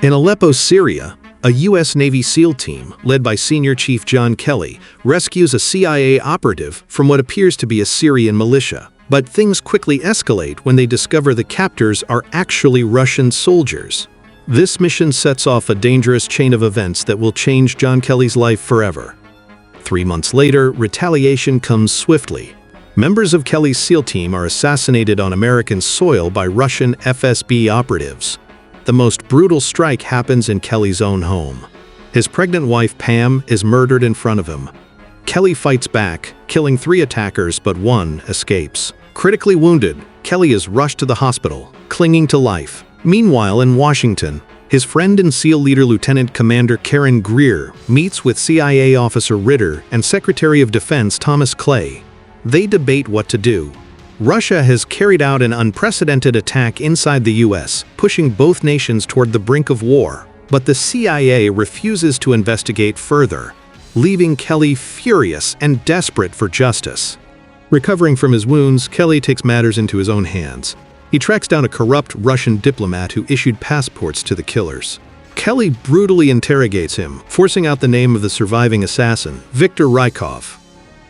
In Aleppo, Syria, a U.S. Navy SEAL team, led by Senior Chief John Kelly, rescues a CIA operative from what appears to be a Syrian militia. But things quickly escalate when they discover the captors are actually Russian soldiers. This mission sets off a dangerous chain of events that will change John Kelly's life forever. 3 months later, retaliation comes swiftly. Members of Kelly's SEAL team are assassinated on American soil by Russian FSB operatives. The most brutal strike happens in Kelly's own home. His pregnant wife, Pam, is murdered in front of him. Kelly fights back, killing 3 attackers, but 1 escapes. Critically wounded, Kelly is rushed to the hospital, clinging to life. Meanwhile, in Washington, his friend and SEAL leader Lieutenant Commander Karen Greer meets with CIA Officer Ritter and Secretary of Defense Thomas Clay. They debate what to do. Russia has carried out an unprecedented attack inside the U.S., pushing both nations toward the brink of war. But the CIA refuses to investigate further, leaving Kelly furious and desperate for justice. Recovering from his wounds, Kelly takes matters into his own hands. He tracks down a corrupt Russian diplomat who issued passports to the killers. Kelly brutally interrogates him, forcing out the name of the surviving assassin, Viktor Rykov.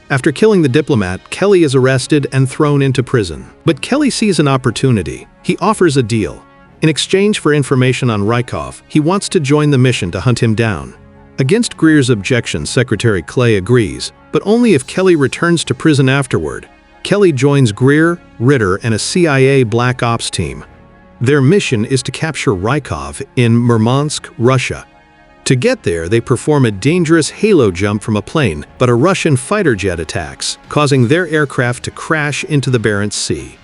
After killing the diplomat, Kelly is arrested and thrown into prison. But Kelly sees an opportunity. He offers a deal. In exchange for information on Rykov, he wants to join the mission to hunt him down. Against Greer's objections, Secretary Clay agrees, but only if Kelly returns to prison afterward. Kelly joins Greer, Ritter, and a CIA Black Ops team. Their mission is to capture Rykov in Murmansk, Russia. To get there, they perform a dangerous halo jump from a plane, but a Russian fighter jet attacks, causing their aircraft to crash into the Barents Sea.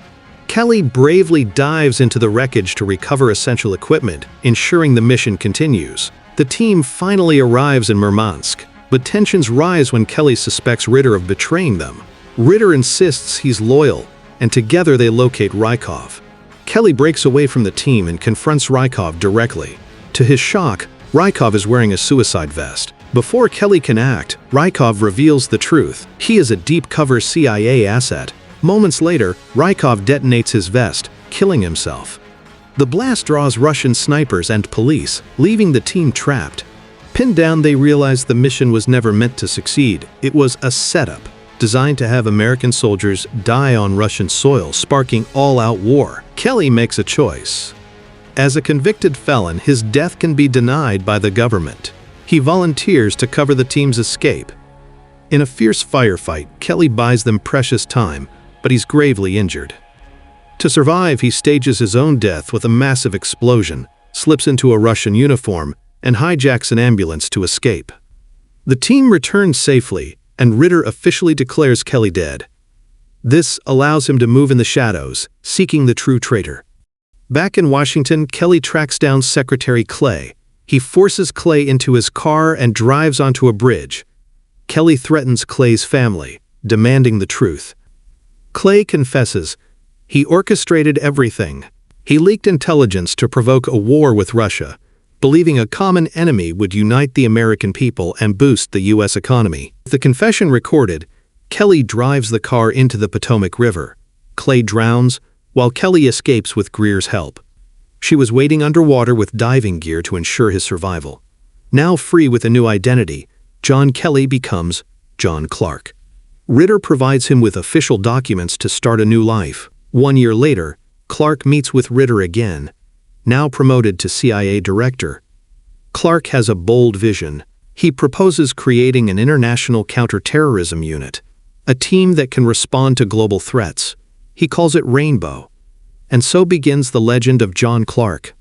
Kelly bravely dives into the wreckage to recover essential equipment, ensuring the mission continues. The team finally arrives in Murmansk, but tensions rise when Kelly suspects Ritter of betraying them. Ritter insists he's loyal, and together they locate Rykov. Kelly breaks away from the team and confronts Rykov directly. To his shock, Rykov is wearing a suicide vest. Before Kelly can act, Rykov reveals the truth. He is a deep-cover CIA asset. Moments later, Rykov detonates his vest, killing himself. The blast draws Russian snipers and police, leaving the team trapped. Pinned down, they realize the mission was never meant to succeed. It was a setup, designed to have American soldiers die on Russian soil, sparking all-out war. Kelly makes a choice. As a convicted felon, his death can be denied by the government. He volunteers to cover the team's escape. In a fierce firefight, Kelly buys them precious time, but he's gravely injured. To survive, he stages his own death with a massive explosion, slips into a Russian uniform, and hijacks an ambulance to escape. The team returns safely, and Ritter officially declares Kelly dead. This allows him to move in the shadows, seeking the true traitor. Back in Washington, Kelly tracks down Secretary Clay. He forces Clay into his car and drives onto a bridge. Kelly threatens Clay's family, demanding the truth. Clay confesses. He orchestrated everything. He leaked intelligence to provoke a war with Russia, believing a common enemy would unite the American people and boost the U.S. economy. With the confession recorded, Kelly drives the car into the Potomac River. Clay drowns, while Kelly escapes with Greer's help. She was waiting underwater with diving gear to ensure his survival. Now free with a new identity, John Kelly becomes John Clark. Ritter provides him with official documents to start a new life. 1 year later, Clark meets with Ritter again, now promoted to CIA director. Clark has a bold vision. He proposes creating an international counterterrorism unit, a team that can respond to global threats. He calls it Rainbow. And so begins the legend of John Clark.